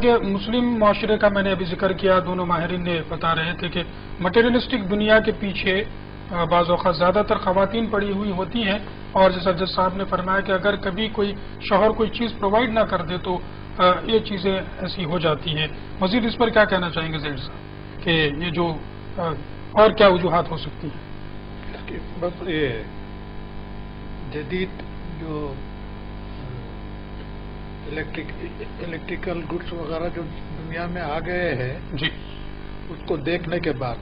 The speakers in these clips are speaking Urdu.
کہ مسلم معاشرے کا میں نے ابھی ذکر کیا، دونوں ماہرین نے بتا رہے تھے کہ مٹیریلسٹک دنیا کے پیچھے بعض اوقات زیادہ تر خواتین پڑی ہوئی ہوتی ہیں، اور جیسا جج صاحب نے فرمایا کہ اگر کبھی کوئی شوہر کوئی چیز پرووائڈ نہ کر دے تو یہ چیزیں ایسی ہو جاتی ہیں۔ مزید اس پر کیا کہنا چاہیں گے زید صاحب کہ یہ جو اور کیا وجوہات ہو سکتی ہیں؟ بس یہ جدید جو الیکٹریکل گڈس وغیرہ جو دنیا میں آ گئے ہیں جی، اس کو دیکھنے کے بعد،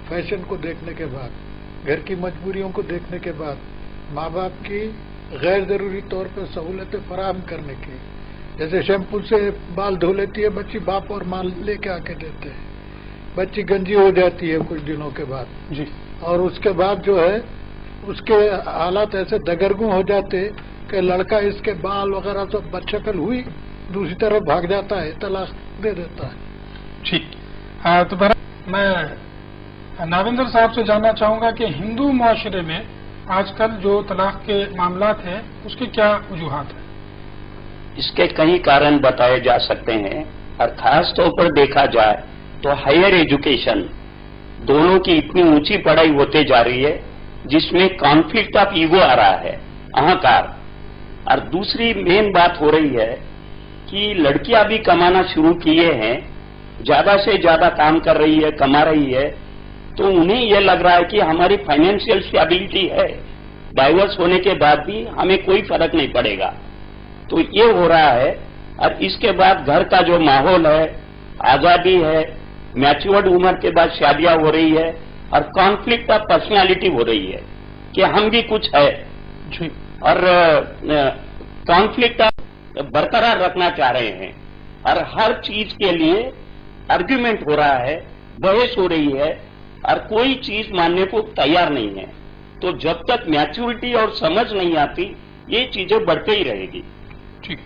فیشن کو دیکھنے کے بعد، گھر کی مجبوریوں کو دیکھنے کے بعد، ماں باپ کی غیر ضروری طور پہ سہولتیں فراہم کرنے کی، جیسے شیمپو سے بال دھو لیتی ہے بچی، باپ اور ماں لے کے آ کے دیتے ہیں، بچی گنجی ہو جاتی ہے کچھ دنوں کے بعد جی، اور اس کے بعد جو ہے اس کے حالات ایسے دگرگوں ہو جاتے کہ لڑکا اس کے بال وغیرہ سب بدشکل ہوئی دوسری طرف بھاگ جاتا ہے، طلاق دے دیتا ہے۔ ٹھیک، تو میں ناویندر صاحب سے جاننا چاہوں گا کہ ہندو معاشرے میں آج کل جو طلاق کے معاملات ہیں اس کے کیا وجوہات ہیں؟ اس کے کئی کارن بتائے جا سکتے ہیں، اور خاص طور پر دیکھا جائے تو ہائر ایجوکیشن دونوں کی اتنی اونچی پڑھائی ہوتے جا رہی ہے جس میں کانفلکٹ آف ایگو آ رہا ہے، اہنکار۔ اور دوسری مین بات ہو رہی ہے کہ لڑکیاں بھی کمانا شروع کیے ہیں، زیادہ سے زیادہ کام کر رہی ہے، کما رہی ہے، تو انہیں یہ لگ رہا ہے کہ ہماری فائنینشیل اسٹیبلٹی ہے، ڈائیورس ہونے کے بعد بھی ہمیں کوئی فرق نہیں پڑے گا، تو یہ ہو رہا ہے۔ اور اس کے بعد گھر کا جو ماحول ہے، آزادی ہے، میچورڈ عمر کے بعد شادیاں ہو رہی ہے، اور کانفلکٹ آف پرسنالٹی ہو رہی ہے کہ ہم بھی کچھ ہے، اور کانفلکٹ برقرار رکھنا چاہ رہے ہیں، اور ہر چیز کے لیے آرگیومنٹ ہو رہا ہے، بحث ہو رہی ہے، اور کوئی چیز ماننے کو تیار نہیں ہے۔ تو جب تک میچورٹی اور سمجھ نہیں آتی یہ چیزیں بڑھتے ہی رہے گی۔ ٹھیک۔